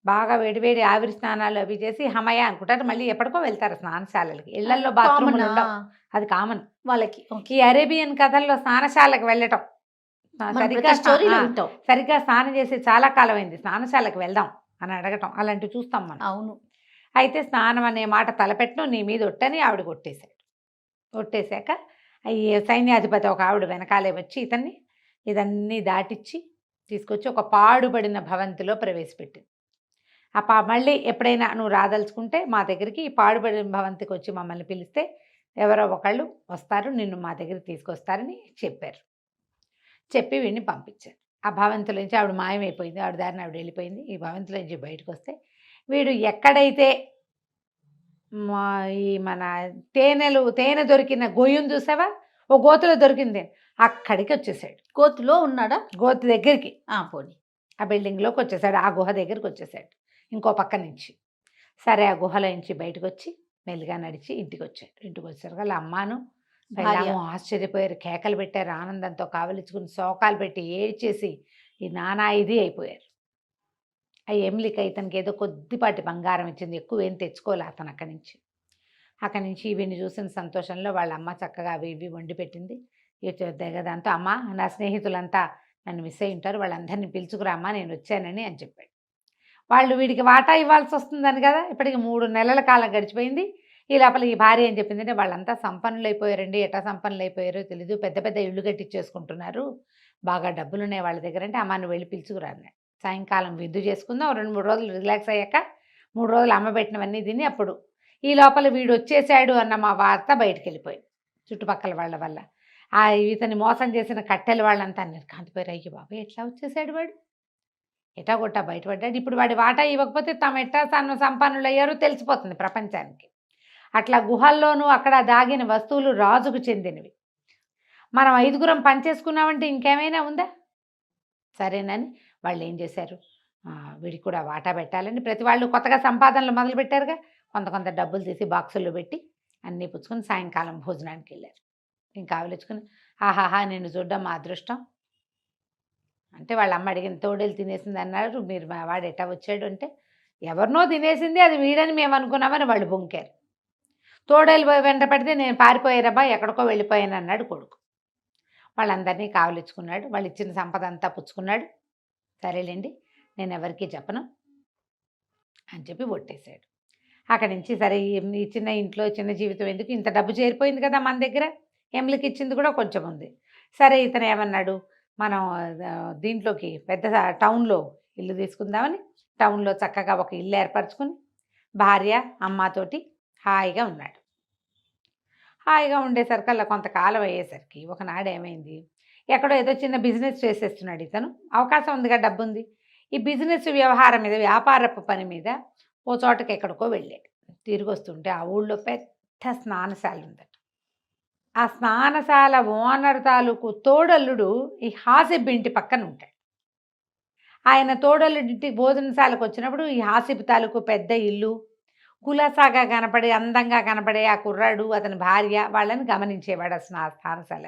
బాగా వేడివేడి ఆవిరి స్నానాలు అవి చేసి హమయ అనుకుంటారు, మళ్ళీ ఎప్పటికో వెళ్తారు స్నానశాలలకి. ఇళ్లలో బాత్రూములు ఉండవు, అది కామన్ వాళ్ళకి. ఈ అరేబియన్ కథల్లో స్నానశాలకు వెళ్ళటం, సరిగ్గా స్నానం చేసి చాలా కాలం అయింది, స్నానశాలకు వెళ్దాం అని అడగటం, అలాంటివి చూస్తాం మనం. అవును. అయితే స్నానం అనే మాట తలపెట్టను, నీ మీద ఒట్టని ఆవిడ కొట్టేశాడు. కొట్టేశాక ఈ సైన్యాధిపతి ఒక ఆవిడ వెనకాలే వచ్చి ఇదన్నీ దాటిచ్చి తీసుకొచ్చి ఒక పాడుబడిన భవంతిలో ప్రవేశపెట్టింది. మళ్ళీ ఎప్పుడైనా నువ్వు రాదలుచుకుంటే మా దగ్గరికి ఈ పాడుబడిన భవంతికి వచ్చి మమ్మల్ని పిలిస్తే ఎవరో ఒకళ్ళు వస్తారు, నిన్ను మా దగ్గరికి తీసుకొస్తారని చెప్పారు. చెప్పి వీడిని పంపించారు. ఆ భవంతుల నుంచి ఆవిడ మాయమైపోయింది, ఆవిడ దారిని ఆవిడ వెళ్ళిపోయింది. ఈ భవంతుల నుంచి బయటకు వస్తే వీడు ఎక్కడైతే మన తేనె దొరికిన గొయ్యను చూసావా, ఓ గోతులో దొరికింది, అక్కడికి వచ్చేసాడు. గోతులో ఉన్నాడా? గోతు దగ్గరికి, పోనీ ఆ బిల్డింగ్లోకి వచ్చేసాడు, ఆ గుహ దగ్గరికి వచ్చేసాడు ఇంకో పక్క నుంచి. సరే ఆ గుహలో నుంచి బయటకు వచ్చి మెల్లిగా నడిచి ఇంటికి వచ్చాడు. ఇంటికి వచ్చారు వాళ్ళ అమ్మాను పెళ్ళాము ఆశ్చర్యపోయారు, కేకలు పెట్టారు, ఆనందంతో కావలించుకుని శోకాలు పెట్టి ఏడ్చేసి ఈ నానా ఇది అయిపోయారు. ఆ ఎమ్లిక ఇతనికి ఏదో కొద్దిపాటి బంగారం ఇచ్చింది, ఎక్కువ ఏం తెచ్చుకోలే అతను. అక్కడి నుంచి ఇవిని చూసిన సంతోషంలో వాళ్ళ అమ్మ చక్కగా అవి ఇవి వండి పెట్టింది. దాంతో అమ్మ నా స్నేహితులంతా నన్ను మిస్ అయి ఉంటారు, వాళ్ళందరినీ పిలుచుకురామ్మా నేను వచ్చానని అని చెప్పాడు. వాళ్ళు వీడికి వాటా ఇవ్వాల్సి వస్తుందని కదా. ఇప్పటికి 3 నెలల కాలం గడిచిపోయింది. ఈ లోపల ఈ భార్య ఏం చెప్పిందంటే వాళ్ళంతా సంపన్నులు అయిపోయారండి, ఎట్లా సంపన్నులు అయిపోయారో తెలీదు, పెద్ద పెద్ద ఇళ్ళు కట్టించేసుకుంటున్నారు, బాగా డబ్బులు ఉన్నాయి వాళ్ళ దగ్గర అంటే అమ్మాను వెళ్ళి పిలుచుకురా అన్నాడు. సాయంకాలం విందు చేసుకుందాం, 2-3 రోజులు రిలాక్స్ అయ్యాక 3 రోజులు అమ్మ పెట్టినవన్నీ తిని అప్పుడు ఈ లోపల వీడు వచ్చేసాడు అన్న మా వార్త బయటికి వెళ్ళిపోయింది చుట్టుపక్కల వాళ్ళ వల్ల. ఇతని మోసం చేసిన కట్టెల వాళ్ళంతా నిర్కాంతిపోయారు. అయ్యో బాబా ఎట్లా వచ్చేసాడు వాడు, ఎటా కొట్టా బయటపడ్డాడు, ఇప్పుడు వాడి వాటా ఇవ్వకపోతే తాము ఎట్టా సంపన్నులు అయ్యారో తెలిసిపోతుంది ప్రపంచానికి. అట్లా గుహల్లోనూ అక్కడ దాగిన వస్తువులు రాజుకు చెందినవి. మనం 5గురం పనిచేసుకున్నామంటే ఇంకేమైనా ఉందా? సరేనని వాళ్ళు ఏం చేశారు, వీడికి కూడా వాటా పెట్టాలని ప్రతి వాళ్ళు కొత్తగా సంపాదనలు మొదలుపెట్టారుగా, కొంత డబ్బులు తీసి బాక్సుల్లో పెట్టి అన్నీ పుచ్చుకొని సాయంకాలం భోజనానికి వెళ్ళారు. ఇంకా ఆవలించుకుని ఆహాహా నిన్ను చూడడం మా అదృష్టం అంటే వాళ్ళ అమ్మ అడిగిన తోడేలు తినేసింది అన్నారు. మీరు మా వాడు ఎట్టా వచ్చాడు అంటే ఎవరినో తినేసింది, అది వీడని మేము అనుకున్నామని వాళ్ళు బొంకారు. తోడేలు వెంట పడితే నేను పారిపోయారబ్బా ఎక్కడికో వెళ్ళిపోయాను అన్నాడు కొడుకు. వాళ్ళందరినీ కావలించుకున్నాడు, వాళ్ళు ఇచ్చిన సంపద అంతా పుచ్చుకున్నాడు. సరేలేండి నేను ఎవరికీ చెప్పను అని చెప్పి ఒట్టేశాడు. అక్కడి నుంచి సరే ఈ చిన్న ఇంట్లో చిన్న జీవితం ఎందుకు, ఇంత డబ్బు చేరిపోయింది కదా మన దగ్గర, ఎమ్లకి ఇచ్చింది కూడా కొంచెం ఉంది. సరే ఇతను ఏమన్నాడు, మనం దీంట్లోకి పెద్ద టౌన్లో ఇల్లు తీసుకుందామని టౌన్లో చక్కగా ఒక ఇల్లు ఏర్పరచుకుని భార్య అమ్మతోటి హాయిగా ఉన్నాడు. హాయిగా ఉండేసరికల్లా కొంతకాలం అయ్యేసరికి ఒకనాడు ఏమైంది, ఎక్కడో ఏదో చిన్న బిజినెస్ చేసేస్తున్నాడు ఇతను, అవకాశం ఉందిగా, డబ్బు ఉంది. ఈ బిజినెస్ వ్యవహారం మీద వ్యాపారపు పని మీద ఓ చోటకి ఎక్కడికో వెళ్ళాడు. తిరిగి వస్తుంటే ఆ ఊళ్ళో పెద్ద స్నానశాల ఉందట. ఆ స్నానశాల ఓనర్ తాలూకు తోడల్లుడు ఈ హాసిబ్ ఇంటి పక్కన ఉంటాడు. ఆయన తోడల్లుడింటి భోజనశాలకు వచ్చినప్పుడు ఈ హాసిబ్ తాలూకు పెద్ద ఇల్లు కులాసాగా కనపడే అందంగా కనపడే ఆ కుర్రాడు అతని భార్య వాళ్ళని గమనించేవాడు. అసలు ఆ స్నానశాల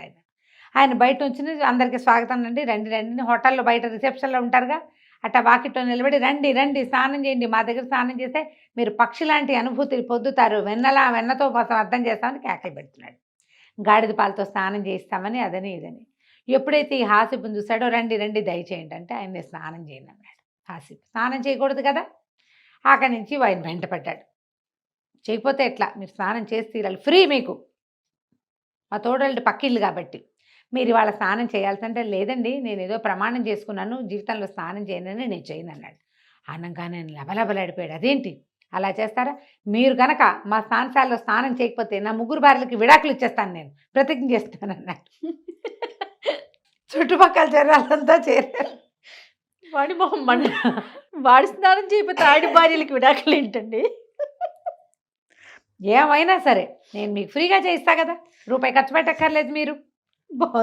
ఆయన బయట నుంచి అందరికీ స్వాగతం అండి, రండి రండి, హోటల్లో బయట రిసెప్షన్లో ఉంటారుగా, అట్లా వాకిట్లో నిలబడి రండి రండి స్నానం చేయండి, మా దగ్గర స్నానం చేస్తే మీరు పక్షి లాంటి అనుభూతి పొందుతారు, వెన్నతో కోసం అర్థం చేస్తామని కేకలు పెడుతున్నాడు. గాడిద పాలతో స్నానం చేయిస్తామని అదని ఇదని. ఎప్పుడైతే ఈ హాసిబ్ని చూశాడో రండి రండి దయచేయండి అంటే ఆయన స్నానం చేయండి అన్నాడు. హాసిబ్ స్నానం చేయకూడదు కదా. అక్కడి నుంచి ఆయన వెంటపడ్డాడు, చేయకపోతే ఎట్లా, మీరు స్నానం చేసి తీరాలి, ఫ్రీ మీకు, మా తోడళ్ళు పక్కిళ్ళు కాబట్టి మీరు ఇవాళ స్నానం చేయాల్సింటే, లేదండి నేను ఏదో ప్రమాణం చేసుకున్నాను జీవితంలో స్నానం చేయనని నేను చేయను అన్నాడు. అనగానే లబలబలాడిపోయాడు. అదేంటి అలా చేస్తారా, మీరు కనుక మా స్నానశాలలో స్నానం చేయకపోతే నా 3 భార్యలకి విడాకులు ఇచ్చేస్తాను, నేను ప్రతిజ్ఞ చేస్తాను అన్నాడు. చుట్టుపక్కల జనాలంతా చేరారు. వాడి మొహం వాడి స్నానం చేయకపోతే ఆడి భార్యలకి విడాకులు ఏంటండి? ఏమైనా సరే నేను మీకు ఫ్రీగా చేయిస్తా కదా, రూపాయి ఖర్చు పెట్టక్కర్లేదు మీరు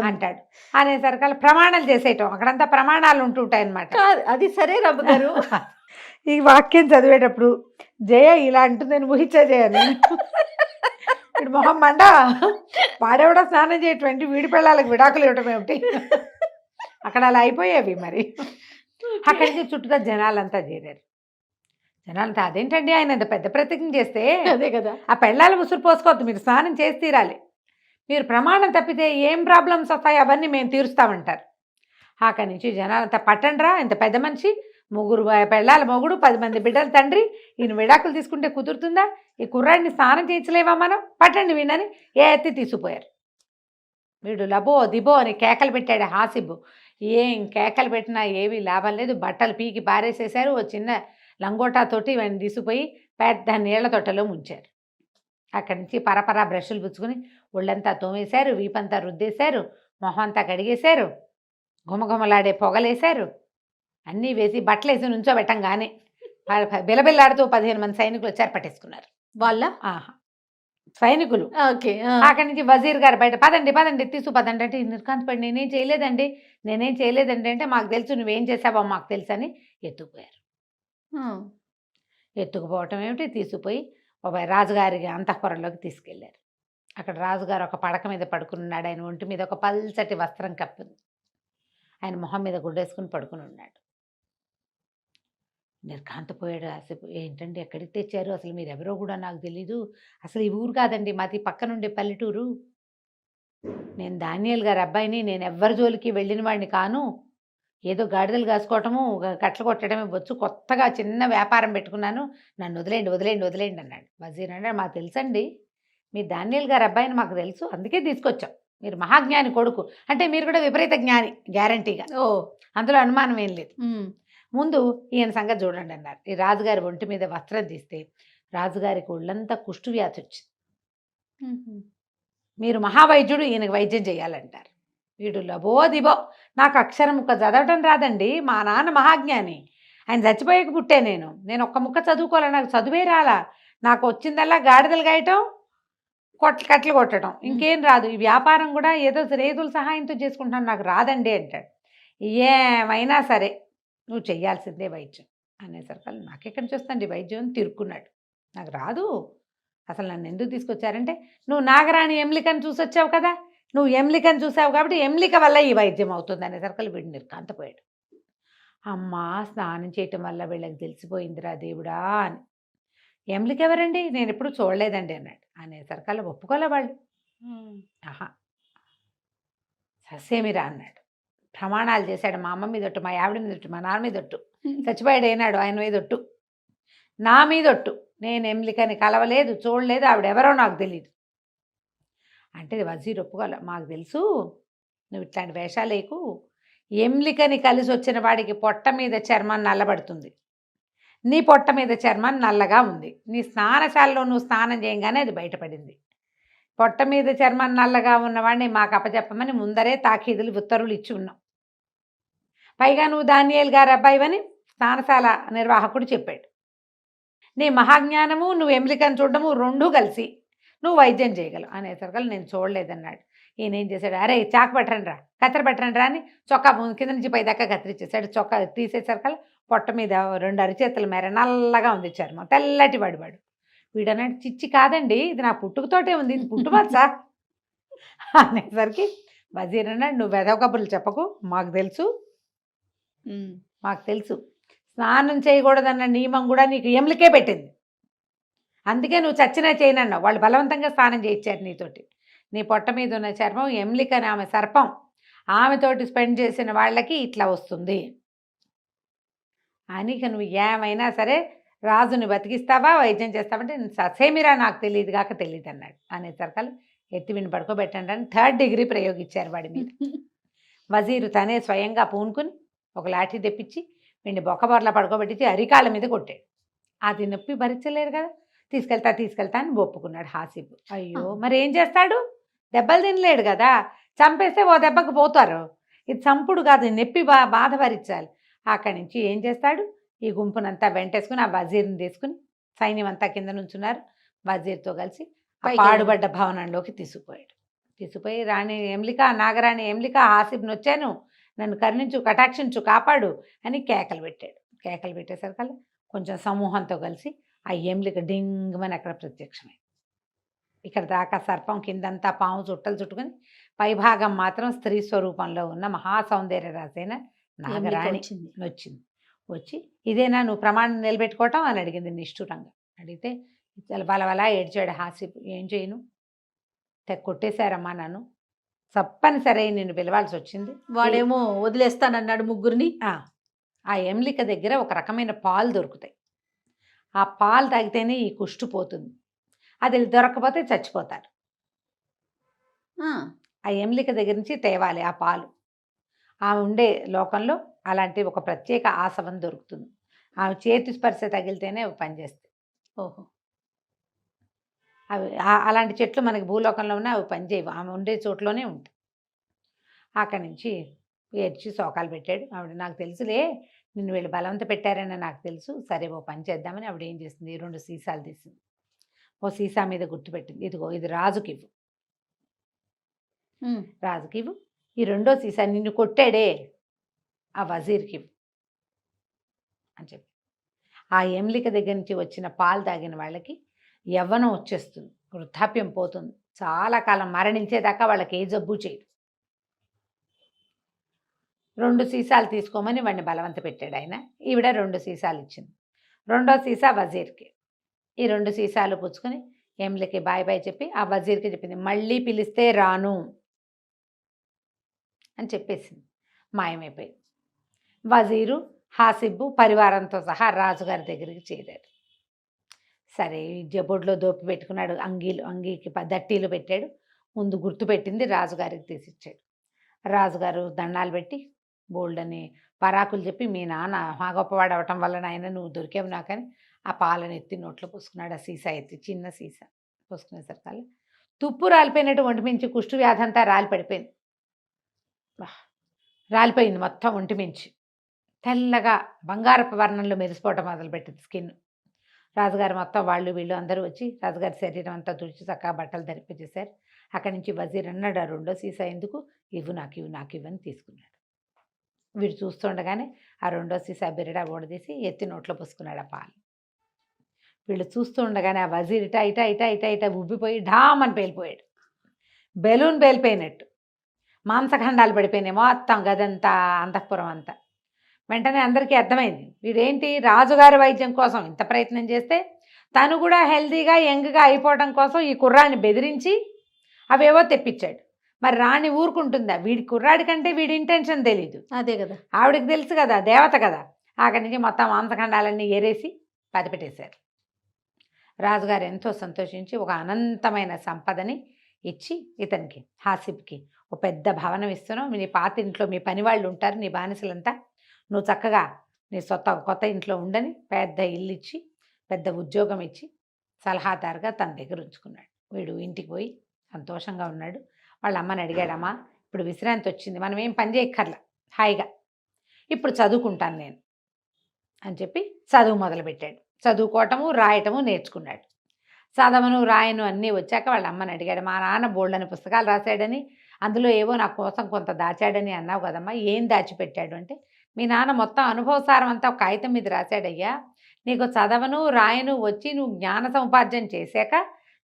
అంటాడు. అనేసరికి ప్రమాణాలు చేసేయటం, అక్కడంతా ప్రమాణాలు ఉంటుంటాయి అన్నమాట. అది సరే రమ్మ గారు. ఈ వాక్యం చదివేటప్పుడు జయ ఇలా అంటుందని ఊహించా జయ, వీడు మొహం మండ, వాడెవడో స్నానం చేయటువంటి వీడి పిల్లలకి విడాకులు ఇవ్వటం ఏమిటి, అక్కడ అలా అయిపోయేవి. మరి అక్కడికి చుట్టూ జనాలంతా చేరారు. జనాలంతా అదేంటండి ఆయన ఇంత పెద్ద ప్రతిజ్ఞ చేస్తే, అదే కదా, ఆ పెళ్ళాలు ఉసురు పోసుకోవద్దు, మీరు స్నానం చేసి తీరాలి, మీరు ప్రమాణం తప్పితే ఏం ప్రాబ్లమ్స్ వస్తాయి అవన్నీ మేము తీరుస్తామంటారు. అక్కడి నుంచి జనాలంతా పట్టండ్రా, ఇంత పెద్ద మనిషి, 3 పెళ్ళాల మొగుడు, 10 మంది బిడ్డల తండ్రి, ఈయన విడాకులు తీసుకుంటే కుదురుతుందా, ఈ కుర్రాడిని స్నానం చేయించలేవా మనం, పట్టండి వినని ఏ ఎత్తి తీసుకుపోయారు. వీడు లబో దిబో అని కేకలు పెట్టాడు హాసిబ్. ఏం కేకలు పెట్టినా ఏమీ లాభం లేదు. బట్టలు పీకి పారేసేశారు. ఓ చిన్న లంగోటాతోటి ఇవన్నీ తీసుకుపోయి పెద్ద నీళ్ల తొట్టలో ముంచారు. అక్కడి నుంచి పరపరా బ్రష్లు పుచ్చుకుని ఒళ్ళంతా తోమేశారు, వీపంతా రుద్దేశారు, మొహం అంతా కడిగేశారు, గుమగుమలాడే పొగలేశారు, అన్నీ వేసి బట్టలు వేసి నుంచోబెట్టంగానే బిలబిల్లాడుతూ 15 మంది సైనికులు వచ్చారు, పట్టేసుకున్నారు. వాళ్ళ సైనికులు. ఓకే. అక్కడి నుంచి వజీర్ గారు బయట పదండి పదండి పదండి అంటే నిర్కాంత్ పడి నేనేం చేయలేదండి అంటే మాకు తెలుసు నువ్వేం చేసావో మాకు తెలుసు అని ఎత్తుకుపోయారు. ఎత్తుకుపోవటం ఏమిటి, తీసుకుపోయి ఒక రాజుగారి అంతఃపురంలోకి తీసుకెళ్లారు. అక్కడ రాజుగారు ఒక పడక మీద పడుకుని ఉన్నాడు. ఆయన ఒంటి మీద ఒక పల్చటి వస్త్రం కప్పింది. ఆయన మొహం మీద గుడ్డేసుకుని పడుకుని ఉన్నాడు. నిర్ఘాంతపోయాడు ఆసేపు. ఏంటండి ఎక్కడికి తెచ్చారు, అసలు మీరు ఎవరో కూడా నాకు తెలీదు, అసలు ఈ ఊరు కాదండి మాది పక్కనుండే పల్లెటూరు, నేను దానియేల్ గారి అబ్బాయిని, నేను ఎవ్వరి జోలికి వెళ్ళిన వాడిని కాను, ఏదో గాడిదలు కాసుకోవటము కట్టలు కొట్టడమే వచ్చు, కొత్తగా చిన్న వ్యాపారం పెట్టుకున్నాను, నన్ను వదిలేండి అన్నాడు. వజీర్ అన్నాడు మాకు తెలుసండి, మీ దానియేల్ గారి అబ్బాయిని మాకు తెలుసు, అందుకే తీసుకొచ్చాం, మీరు మహాజ్ఞాని కొడుకు అంటే మీరు కూడా విపరీత జ్ఞాని గ్యారంటీగా, అందులో అనుమానం ఏం లేదు, ముందు ఈయన సంగతి చూడండి అన్నారు. ఈ రాజుగారి ఒంటి మీద వస్త్రం తీస్తే రాజుగారికి ఒళ్ళంతా కుష్టు వ్యాధి వచ్చింది. మీరు మహావైద్యుడు, ఈయనకు వైద్యం చేయాలంటారు. వీడు లబో దిబో, నాకు అక్షరం ముక్క చదవటం రాదండి, మా నాన్న మహాజ్ఞాని, ఆయన చచ్చిపోయాక పుట్టే నేను ఒక్క ముక్క చదువుకోవాలా, నాకు చదువే రాలా, నాకు వచ్చిందల్లా గాడిదలు గాయటం కట్టలు కొట్టడం, ఇంకేం రాదు, ఈ వ్యాపారం కూడా ఏదో రైతుల సహాయంతో చేసుకుంటాను, నాకు రాదండి అంటాడు. ఏమైనా సరే నువ్వు చెయ్యాల్సిందే వైద్యం అనేసరికి నాకెక్కడి నుంచి వస్తుంది వైద్యం అని తిరుక్కున్నాడు. నాకు రాదు, అసలు నన్ను ఎందుకు తీసుకొచ్చారంటే నువ్వు నాగరాణి ఎమ్లికని చూసొచ్చావు కదా, నువ్వు ఎమ్లికని చూసావు కాబట్టి ఎమ్లిక వల్ల ఈ వైద్యం అవుతుంది అనేసరికి వీడు నిర్కాంతపోయాడు. అమ్మా స్నానం చేయటం వల్ల వీళ్ళకి తెలిసిపోయిందిరా దేవుడా అని. ఎమ్లిక ఎవరండి, నేను ఎప్పుడు చూడలేదండి అన్నాడు. అనేసరికి ఒప్పుకోలే వాళ్ళు. ఆహా ససేమిరా అన్నాడు. ప్రమాణాలు చేశాడు, మా అమ్మ మీద ఒట్టు, మా ఆవిడ మీద ఒట్టు, మా నాన్న మీద ఒట్టు, చచ్చిపోయాడు అయినాడు ఆయన మీద ఒట్టు, నా మీద ఒట్టు, నేను ఎమ్లికని కలవలేదు, చూడలేదు, ఆవిడెవరో నాకు తెలియదు అంటే వజీర్ ఒప్పుకోలే. మాకు తెలుసు నువ్వు ఇట్లాంటి వేషాలు వేయకు, ఎమ్లికని కలిసి వచ్చిన వాడికి పొట్ట మీద చర్మం నల్లబడుతుంది, నీ పొట్ట మీద చర్మం నల్లగా ఉంది, నీ స్నానశాలలో నువ్వు స్నానం చేయగానే అది బయటపడింది, పొట్ట మీద చర్మం నల్లగా ఉన్నవాడిని మాకు అప్పచెప్పమని ముందరే తాకీదులు ఉత్తర్వులు ఇచ్చి ఉన్నాం, పైగా నువ్వు దానియేల్ గారి అబ్బాయివని స్నానశాల నిర్వాహకుడు చెప్పాడు, నీ మహాజ్ఞానము నువ్వు ఎమ్లికని చూడడము రెండూ కలిసి నువ్వు వైద్యం చేయగలవు అనేసరికి నేను చూడలేదన్నాడు. ఈయన ఏం చేశాడు, అరే చాకు పెట్టండి రా, కత్తెర పెట్టండి రా అని చొక్కా కింద నుంచి పైదాకా కత్తిరించేశాడు. చొక్కా తీసేసరికి పొట్ట మీద 2 అరిచేతుల మేర నల్లగా ఉంది చర్మం, తెల్లటి వాడు వీడన్నాడు చిచ్చి కాదండి ఇది నా పుట్టుకతోటే ఉంది, ఇది పుట్టుమచ్చా అనేసరికి వజీర్ అన్నాడు నువ్వు వెధవ కబుర్లు చెప్పకు, మాకు తెలుసు స్నానం చేయకూడదన్న నియమం కూడా నీకు ఎమ్లికే పెట్టింది, అందుకే నువ్వు చచ్చినా చేయనన్నావు, వాళ్ళు బలవంతంగా స్నానం చేయించారు నీతోటి, నీ పొట్ట మీద ఉన్న చర్మం ఎమ్లికని ఆమె సర్పం, ఆమెతోటి స్పెండ్ చేసిన వాళ్ళకి ఇట్లా వస్తుంది అని నువ్వు ఏమైనా సరే రాజుని బతికిస్తావా వైద్యం చేస్తావంటే ససేమిరా నాకు తెలియదు కాక తెలియదు అన్నాడు. అనేసరికి ఎత్తి విని పడుకోబెట్టండి అని 3rd డిగ్రీ ప్రయోగించారు వాడి మీద. వజీరు తనే స్వయంగా పూనుకుని ఒక లాఠీ తెప్పించి వీడిని బొక్కబొరలా పడుకోబెట్టించి అరికాళ్ళ మీద కొట్టాడు. అది నొప్పి భరించలేరు కదా, తీసుకెళ్తా అని ఒప్పుకున్నాడు హాసిబ్. అయ్యో మరి ఏం చేస్తాడు, దెబ్బలు తినలేడు కదా, చంపేస్తే ఓ దెబ్బకు పోతారు, ఇది చంపుడు కాదు, నొప్పి బాధ భరించాలి. అక్కడి నుంచి ఏం చేస్తాడు, ఈ గుంపునంతా వెంటేసుకుని ఆ వజీర్ని తీసుకుని సైన్యం అంతా కింద నుంచున్నారు, వజీర్తో కలిసి పాడుబడ్డ భవనంలోకి తీసుకుపోయి రాణి ఎమ్లిక, నాగరాణి ఎమ్లిక, హాసిబ్ని వచ్చాను, నన్ను కరుణించు, కటాక్షించు, కాపాడు అని కేకలు పెట్టేసరికి కొంచెం సమూహంతో కలిసి ఆ ఎమ్లిక డింగమని అక్కడ ప్రత్యక్షమైంది. ఇక్కడ దాకా సర్పం, కిందంతా పాము చుట్టలు చుట్టుకుని పైభాగం మాత్రం స్త్రీ స్వరూపంలో ఉన్న మహాసౌందర్య రాజైన నాగరాణి వచ్చింది. వచ్చి ఇదేనా నువ్వు ప్రమాణం నిలబెట్టుకోవటం అని అడిగింది నిష్ఠురంగా. అడిగితే బలవలా ఏడ్చాడు హాసిబ్. ఏం చేయను, కొట్టేశారమ్మా నన్ను, తప్పనిసరి నిన్ను పిలవాల్సి వచ్చింది. వాడేమో వదిలేస్తానన్నాడు ముగ్గురిని. ఆ ఎమ్లిక దగ్గర ఒక రకమైన పాలు దొరుకుతాయి, ఆ పాలు తాగితేనే ఈ కుష్టు పోతుంది, అది దొరకకపోతే చచ్చిపోతారు. ఆ ఎమ్లిక దగ్గర నుంచి తేవాలి ఆ పాలు. ఆమె ఉండే లోకంలో అలాంటి ఒక ప్రత్యేక ఆసవం దొరుకుతుంది. ఆమె చేతి స్పర్శ తగిలితేనే అవి పనిచేస్తాయి. ఓహో. అవి అలాంటి చెట్లు మనకి భూలోకంలో ఉన్న అవి పనిచేయవు. ఆమె ఉండే చోట్లోనే ఉంటాయి. అక్కడి నుంచి ఏడ్చి శోకాలు పెట్టాడు. ఆవిడ నాకు తెలుసులే నిన్ను వీళ్ళు బలవంత పెట్టారని నాకు తెలుసు, సరే ఓ పని చేద్దామని ఆవిడ ఏం చేసింది, 2 సీసాలు తీసింది. ఓ సీసా మీద గుర్తుపెట్టింది, ఇదిగో ఇది రాజుకివ్వు, రాజుకివ్వు. ఈ 2వ సీసా నిన్ను కొట్టాడే ఆ వజీర్కివ్వు అని చెప్పి. ఆ ఎమ్లిక దగ్గర నుంచి వచ్చిన పాలు తాగిన వాళ్ళకి యవ్వనం వచ్చేస్తుంది, వృద్ధాప్యం పోతుంది, చాలా కాలం మరణించేదాకా వాళ్ళకి ఏ జబ్బు చేయదు. 2 సీసాలు తీసుకోమని వాడిని బలవంత పెట్టాడు ఆయన. ఈవిడ 2 సీసాలు ఇచ్చింది. 2వ సీసా వజీర్కి. ఈ 2 సీసాలు పుచ్చుకొని ఎమ్లికి బాయ్ బాయ్ చెప్పి ఆ వజీర్కి చెప్పింది, మళ్ళీ పిలిస్తే రాను అని చెప్పేసింది. మాయమైపోయింది. వజీరు హాసిబ్బు పరివారంతో సహా రాజుగారి దగ్గరికి చేరారు. సరే జబొడ్లో దోపి పెట్టుకున్నాడు, అంగీకి దట్టీలు పెట్టాడు. ముందు గుర్తు పెట్టింది రాజుగారికి తీసిచ్చాడు. రాజుగారు దండాలు పెట్టి బోల్డని పరాకులు చెప్పి, మీ నాన్న మా గొప్పవాడు అవటం వల్ల నాయన నువ్వు దొరికావు నాకని ఆ పాలను ఎత్తి నోట్లో పోసుకున్నాడు. ఆ సీసా ఎత్తి, చిన్న సీసా పోసుకునేసరికి తుప్పు రాలిపోయినట్టు ఒంటిమించి కుష్టు వ్యాధి అంతా రాలి పడిపోయింది. రాలిపోయింది మొత్తం ఒంటిమించి. తెల్లగా బంగారపు వర్ణంలో మెరిసిపోవటం మొదలుపెట్టింది స్కిన్. రాజుగారు మొత్తం వాళ్ళు వీళ్ళు అందరూ వచ్చి రాజుగారి శరీరం అంతా తుడిచి చక్కగా బట్టలు ధరిపించేశారు. అక్కడి నుంచి వజీర్ అన్నాడు, ఆ 2వ సీసా ఎందుకు, ఇవ్వు నాకు ఇవ్వని తీసుకున్నాడు. వీడు చూస్తుండగానే ఆ 2వ సీసా బిరడా ఓడదీసి ఎత్తి నోట్లో పోసుకున్నాడు ఆ పాలు. వీళ్ళు చూస్తూ ఉండగానే ఆ వజీర్ ఇటా ఇటా ఇటా ఇటా ఇటా ఉబ్బిపోయి ఢామ్ అని పేలిపోయాడు. బెలూన్ పేలిపోయినట్టు మాంసఖండాలు పడిపోయినాయి మొత్తం గదంతా, అంతఃపురం అంతా. వెంటనే అందరికీ అర్థమైంది, వీడేంటి రాజుగారి వైద్యం కోసం ఇంత ప్రయత్నం చేస్తే తను కూడా హెల్తీగా యంగ్గా అయిపోవడం కోసం ఈ కుర్రాడిని బెదిరించి అవేవో తెప్పించాడు. మరి రాణి ఊరుకుంటుందా? వీడి కుర్రాడి కంటే వీడి ఇంటెన్షన్ తెలీదు. అదే కదా, ఆవిడకి తెలుసు కదా, దేవత కదా. అక్కడి నుంచి మొత్తం మాంసఖండాలన్నీ ఏరేసి పదిపెట్టేశారు. రాజుగారు ఎంతో సంతోషించి ఒక అనంతమైన సంపదని ఇచ్చి ఇతనికి హాసిబ్కి ఒక పెద్ద భవనం ఇస్తున్నావు, నీ పాత ఇంట్లో మీ పని వాళ్ళు ఉంటారు, నీ బానిసలంతా, నువ్వు చక్కగా నీ కొత్త ఇంట్లో ఉండని పెద్ద ఇల్లు ఇచ్చి పెద్ద ఉద్యోగం ఇచ్చి సలహాదారుగా తన దగ్గర ఉంచుకున్నాడు. వీడు ఇంటికి పోయి సంతోషంగా ఉన్నాడు. వాళ్ళ అమ్మని అడిగాడమ్మా, ఇప్పుడు విశ్రాంతి వచ్చింది, మనం ఏం పని చేయక్కర్లా, హాయిగా ఇప్పుడు చదువుకుంటాను నేను అని చెప్పి చదువు మొదలుపెట్టాడు. చదువుకోవటము రాయటము నేర్చుకున్నాడు. చదవను రాయను అన్నీ వచ్చాక వాళ్ళ అమ్మని అడిగాడు, మా నాన్న బోల్డని పుస్తకాలు రాశాడని అందులో ఏవో నా కోసం కొంత దాచాడని అన్నావు కదమ్మా, ఏం దాచిపెట్టాడు అంటే, మీ నాన్న మొత్తం అనుభవసారం అంతా ఒక కాగితం మీద రాశాడయ్యా, నీకు చదవను రాయను వచ్చి నువ్వు జ్ఞాన సముపార్జన చేశాక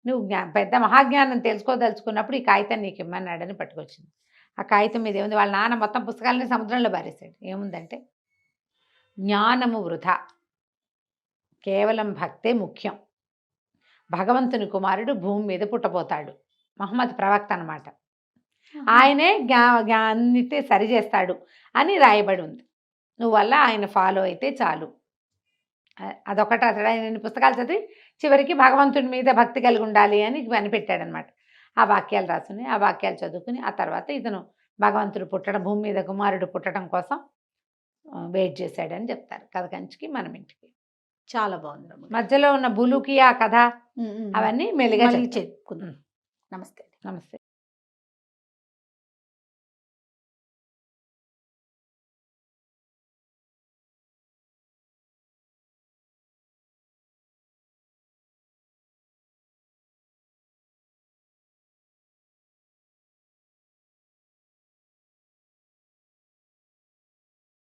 నువ్వు పెద్ద మహాజ్ఞానం తెలుసుకోదలుచుకున్నప్పుడు ఈ కాగితం నీకు ఇమ్మన్నాడని పట్టుకొచ్చింది. ఆ కాగితం మీద ఏముంది, వాళ్ళ నాన్న మొత్తం పుస్తకాలని సముద్రంలో బారేశాడు. ఏముందంటే, జ్ఞానము వృధా, కేవలం భక్తే ముఖ్యం, భగవంతుని కుమారుడు భూమి మీద పుట్టబోతాడు, మహమ్మద్ ప్రవక్త అన్నమాట, ఆయనే అన్నిటి సరిచేస్తాడు అని రాయబడి ఉంది. నువ్వల్ల ఆయన ఫాలో అయితే చాలు. అదొకటి అతడు ఆయన పుస్తకాలు చదివి చివరికి భగవంతుడి మీద భక్తి కలిగి ఉండాలి అని కనిపెట్టాడనమాట. ఆ వాక్యాలు రాసుకుని ఆ వాక్యాలు చదువుకుని ఆ తర్వాత ఇతను భగవంతుడు పుట్టడం, భూమి మీద కుమారుడు పుట్టడం కోసం వెయిట్ చేశాడని చెప్తారు కథ కంచికి మనం ఇంటికి. చాలా బాగుంది. మధ్యలో ఉన్న బులుకి ఆ కథ అవన్నీ మెల్లిగా చెప్పుకుందాం. నమస్తే. నమస్తే.